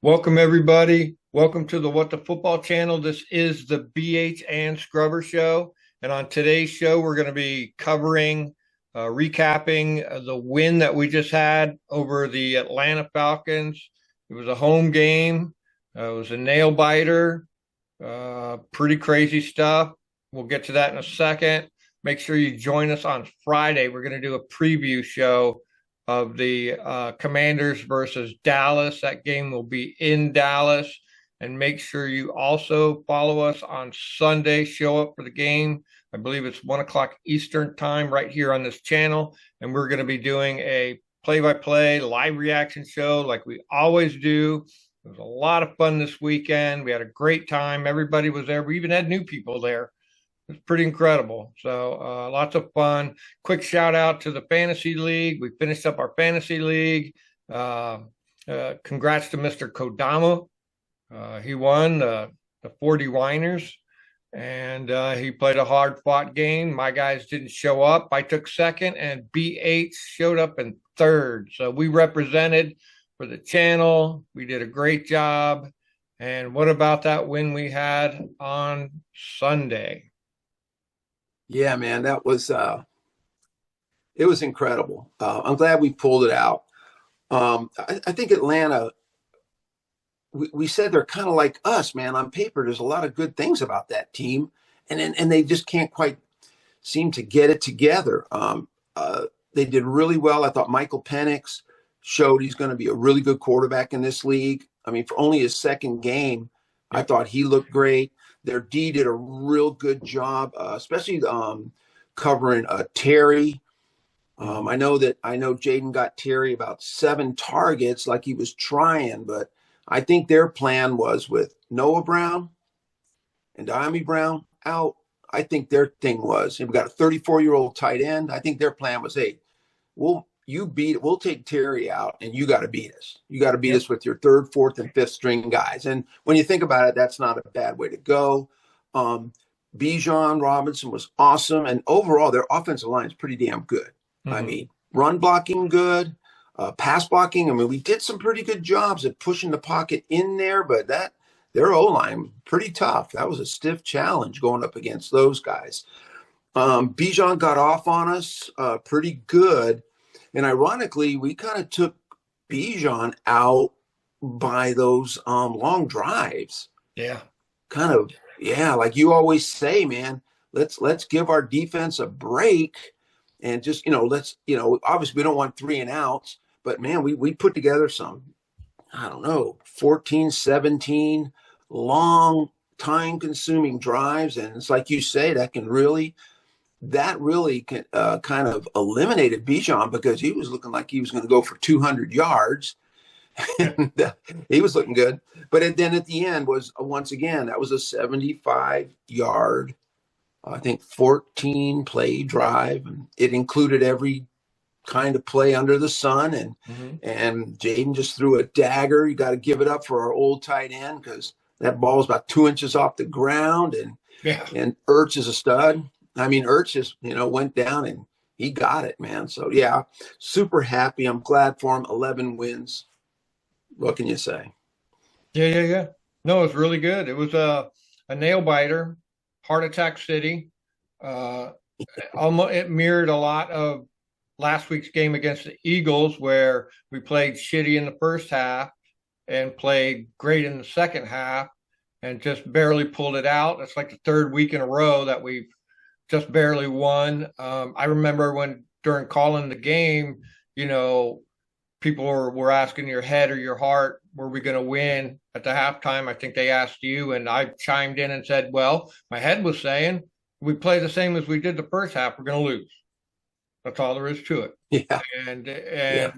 Welcome, everybody. Welcome to the What the Football channel. This is the BH and Scrubber Show. And on today's show, we're going to be recapping the win that we just had over the Atlanta Falcons. It was a home game. It was a nail biter. Pretty crazy stuff. We'll get to that in a second. Make sure you join us on Friday. We're going to do a preview show of the Commanders versus Dallas. That game will be in Dallas. And make sure you also follow us on Sunday. Show up for the game. I believe it's 1 o'clock Eastern time right here on this channel. And we're going to be doing a play-by-play live reaction show like we always do. It was a lot of fun this weekend. We had a great time. Everybody was there. We even had new people there. It was pretty incredible. So lots of fun. Quick shout out to the Fantasy League. We finished up our Fantasy League. Congrats to Mr. Kodama. He won the 40 Winers, and he played a hard-fought game. My guys didn't show up. I took second, and BH showed up in third. So we represented for the channel. We did a great job. And what about that win we had on Sunday? Yeah, man, that was it was incredible. I'm glad we pulled it out. I think Atlanta, we said they're kind of like us, man. On paper, there's a lot of good things about that team, and they just can't quite seem to get it together. They did really well. I thought Michael Penix showed he's going to be a really good quarterback in this league. I mean, for only his second game, I thought he looked great. Their D did a real good job, especially covering Terry. I know Jaden got Terry about 7 targets, like he was trying, but I think their plan was with Noah Brown and Diami Brown out. I think their thing was, and we got a 34-year-old tight end. I think their plan was, hey, we'll take Terry out, and you got to beat us. You got to beat us with your third, fourth, and fifth string guys. And when you think about it, that's not a bad way to go. Bijan Robinson was awesome, and overall, their offensive line is pretty damn good. Mm-hmm. I mean, run blocking good, pass blocking. I mean, we did some pretty good jobs at pushing the pocket in there, but their O-line pretty tough. That was a stiff challenge going up against those guys. Bijan got off on us pretty good. And ironically, we kind of took Bijan out by those long drives. Yeah. Kind of, yeah, like you always say, man, let's give our defense a break and just, obviously we don't want 3 and outs, but man, we put together some, I don't know, 14, 17 long time consuming drives. And it's like you say, that really kind of eliminated Bijan because he was looking like he was going to go for 200 yards. And he was looking good. But then at the end was, once again, that was a 75-yard, I think, 14-play drive. And it included every kind of play under the sun. And Jaden just threw a dagger. You got to give it up for our old tight end because that ball was about 2 inches off the ground. And Ertz is a stud. I mean, Ertz just, went down and he got it, man. So, yeah, super happy. I'm glad for him. 11 wins. What can you say? Yeah. No, it was really good. It was a nail biter, heart attack city. It mirrored a lot of last week's game against the Eagles, where we played shitty in the first half and played great in the second half and just barely pulled it out. It's like the third week in a row that we've just barely won. I remember when during calling the game, people were asking your head or your heart, were we going to win at the halftime? I think they asked you, and I chimed in and said, well, my head was saying, we play the same as we did the first half, we're going to lose. That's all there is to it. Yeah.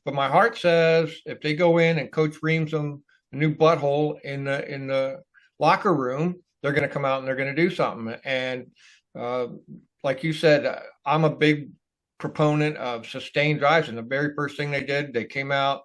But my heart says if they go in and Coach reams them a new butthole in the locker room, they're going to come out and they're going to do something. And like you said, I'm a big proponent of sustained drives. And the very first thing they did, they came out,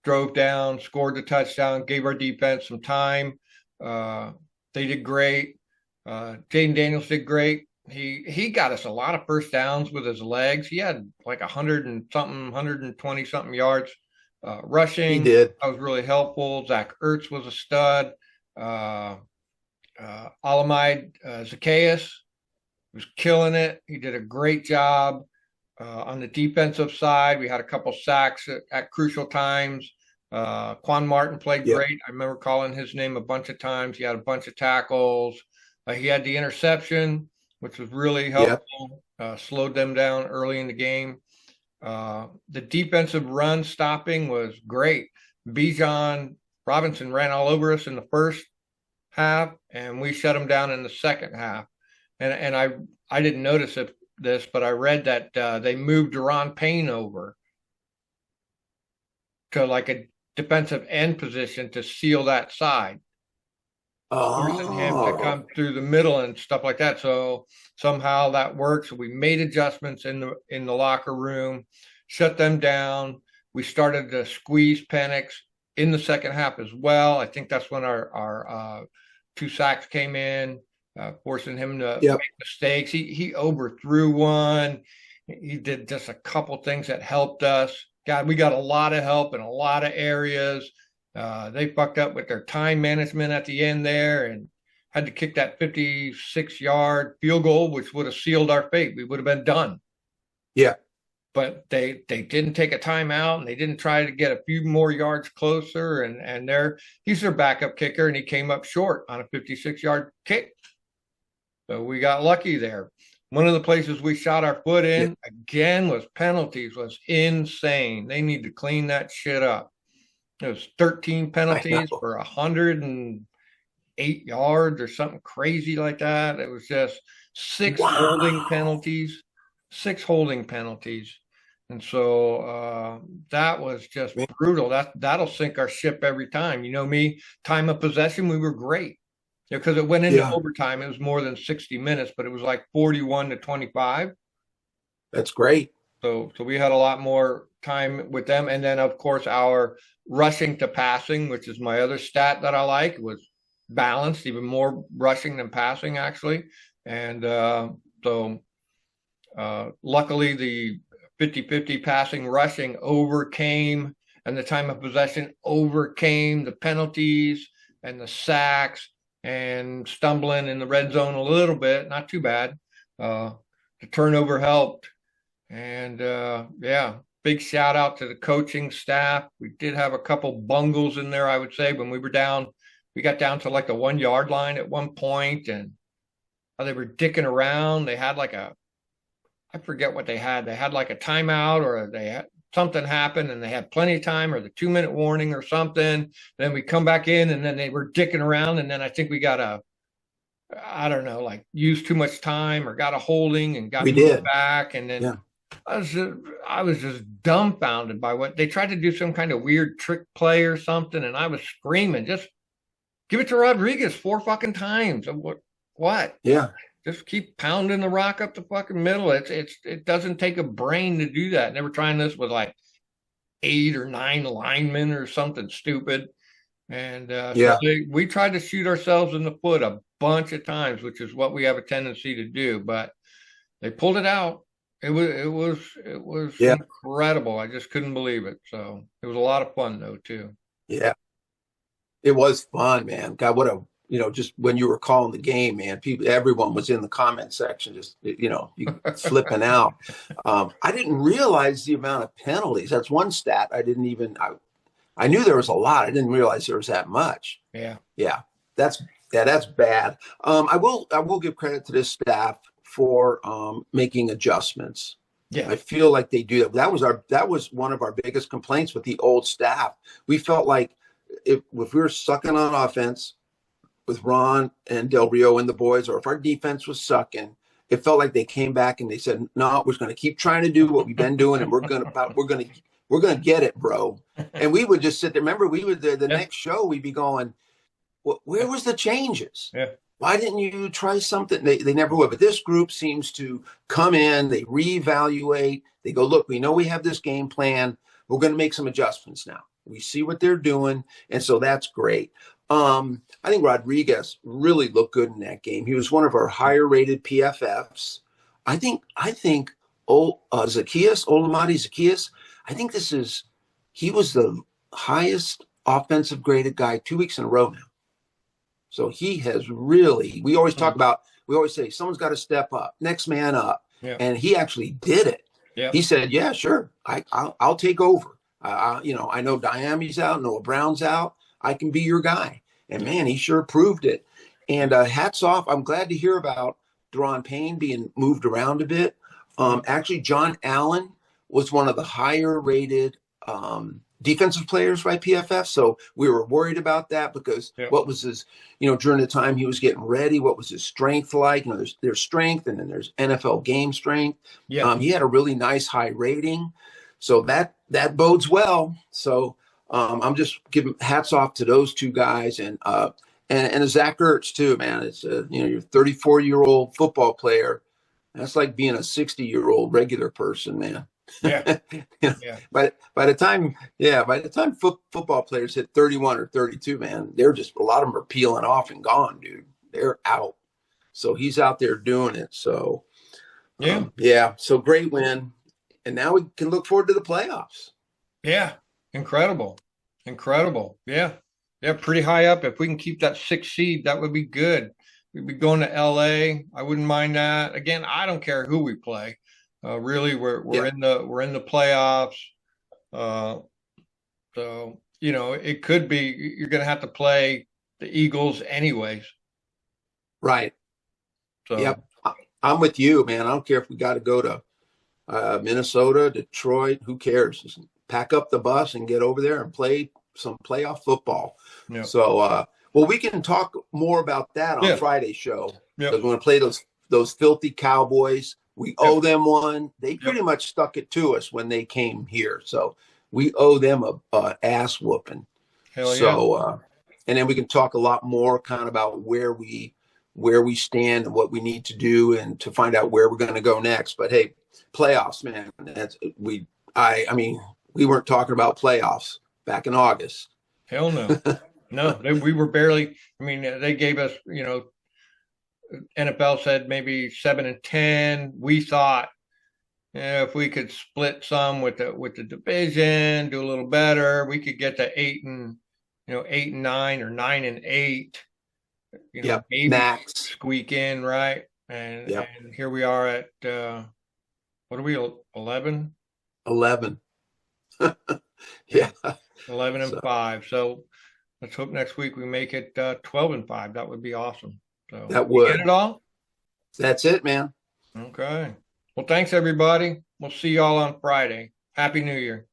drove down, scored the touchdown, gave our defense some time. They did great. Jaden Daniels did great. He got us a lot of first downs with his legs. He had like 120 something yards He rushing. did. That was really helpful. Zach Ertz was a stud. Alamide Zacchaeus was killing it. He did a great job. On the defensive side, we had a couple sacks at crucial times. Quan Martin played Yep. great. I remember calling his name a bunch of times. He had a bunch of tackles. He had the interception, which was really Yep. helpful. Slowed them down early in the game. The defensive run stopping was great. Bijan Robinson ran all over us in the first half, and we shut them down in the second half. And I didn't notice this, but I read that they moved Deron Payne over to like a defensive end position to seal that side, forcing him to Oh, come through the middle and stuff like that. So somehow that works. We made adjustments in the locker room, shut them down. We started to squeeze Penix in the second half as well. I think that's when our two sacks came in, forcing him to yep. make mistakes. He overthrew one. He did just a couple things that helped us. God, we got a lot of help in a lot of areas. They fucked up with their time management at the end there and had to kick that 56-yard field goal, which would have sealed our fate. We would have been done. Yeah. But they didn't take a timeout and they didn't try to get a few more yards closer. And he's their backup kicker, and he came up short on a 56-yard kick. So we got lucky there. One of the places we shot our foot Yeah. in again was penalties, was insane. They need to clean that shit up. It was 13 I penalties know. for 108 yards or something crazy like that. It was just Wow. six holding penalties. And so that was just Man, brutal. That'll sink our ship every time. You know me, time of possession, we were great. Because it went into yeah, overtime. It was more than 60 minutes, but it was like 41-25. that's great. So we had a lot more time with them. And then, of course, our rushing to passing, which is my other stat that I like, was balanced, even more rushing than passing, actually. And luckily, the 50-50 passing rushing overcame, and the time of possession overcame the penalties and the sacks and stumbling in the red zone a little bit, not too bad. The turnover helped. And yeah, big shout out to the coaching staff. We did have a couple bungles in there, I would say, when we were down. We got down to like the 1 yard line at one point, and they were dicking around. They had like I forget what they had. They had like a timeout, or they had something happened and they had plenty of time, or the 2 minute warning or something. Then we come back in, and then they were dicking around. And then I think we got I don't know, like used too much time or got a holding and got We moved did. back. And then Yeah. I was just dumbfounded by what they tried to do, some kind of weird trick play or something. And I was screaming, just give it to Rodriguez 4 fucking times. What? Yeah. Just keep pounding the rock up the fucking middle. It doesn't take a brain to do that. And they were trying this with like 8 or 9 linemen or something stupid. And Yeah. we tried to shoot ourselves in the foot a bunch of times, which is what we have a tendency to do. But they pulled it out. It was Yeah. incredible. I just couldn't believe it. So it was a lot of fun though too. Yeah. It was fun, man. God, what a, just when you were calling the game, man, everyone was in the comment section, just, you flipping out. I didn't realize the amount of penalties. That's one stat. I knew there was a lot. I didn't realize there was that much. Yeah. Yeah. That's bad. I will give credit to this staff for making adjustments. Yeah. I feel like they do that. That was one of our biggest complaints with the old staff. We felt like if we were sucking on offense with Ron and Del Rio and the boys, or if our defense was sucking, it felt like they came back and they said, "No, we're going to keep trying to do what we've been doing, and we're going to get it, bro." And we would just sit there. Remember, we would the Yeah. next show we'd be going, "Where was the changes? Yeah. Why didn't you try something?" They never would. But this group seems to come in, they reevaluate, they go, "Look, we know we have this game plan. We're going to make some adjustments now. We see what they're doing." And so that's great. I think Rodriguez really looked good in that game. He was one of our higher rated PFFs. I think Olamide Zacchaeus, I think this is he was the highest offensive graded guy 2 weeks in a row now. So he has really, we always talk about, we always say someone's got to step up, next man up. Yeah. And he actually did it. Yeah. He said, yeah, sure. I'll take over. I know Diami's out, Noah Brown's out. I can be your guy. And man, he sure proved it. And hats off. I'm glad to hear about Deron Payne being moved around a bit. Actually, John Allen was one of the higher rated defensive players by PFF. So we were worried about that because what was his, during the time he was getting ready, what was his strength like? There's strength and then there's NFL game strength. Yeah. He had a really nice high rating. So that bodes well. So I'm just giving hats off to those two guys and Zach Ertz too, man. It's you're a 34-year-old football player. That's like being a 60-year-old regular person, man. Yeah. Yeah. By the time football players hit 31 or 32, man, they're just, a lot of them are peeling off and gone, dude. They're out. So he's out there doing it. So so great win. And now we can look forward to the playoffs. Yeah. Incredible. Yeah. Yeah. Pretty high up. If we can keep that 6th seed, that would be good. We'd be going to LA. I wouldn't mind that. Again, I don't care who we play. Really, we're in the playoffs. So it could be you're going to have to play the Eagles anyways. Right. So yep, I'm with you, man. I don't care if we got to go to Minnesota, Detroit. Who cares? Just pack up the bus and get over there and play some playoff football. Yeah. So, well, we can talk more about that on Friday's show because we're going to play those filthy Cowboys. We owe them one. They pretty much stuck it to us when they came here. So we owe them a ass whooping. So, and then we can talk a lot more kind of about where we stand and what we need to do and to find out where we're going to go next. But hey, playoffs, man, I mean, we weren't talking about playoffs back in August. Hell no. No, we were barely, they gave us, NFL said maybe 7 and 10. We thought if we could split some with the division, do a little better, we could get to 8 and 9 or 9 and 8. Maybe max squeak in, right? And here we are at what are we, 11? 11. 11 and 5. So let's hope next week we make it 12 and 5. That would be awesome. So that would. Get it all? That's it, man. Okay. Well, thanks everybody. We'll see y'all on Friday. Happy New Year.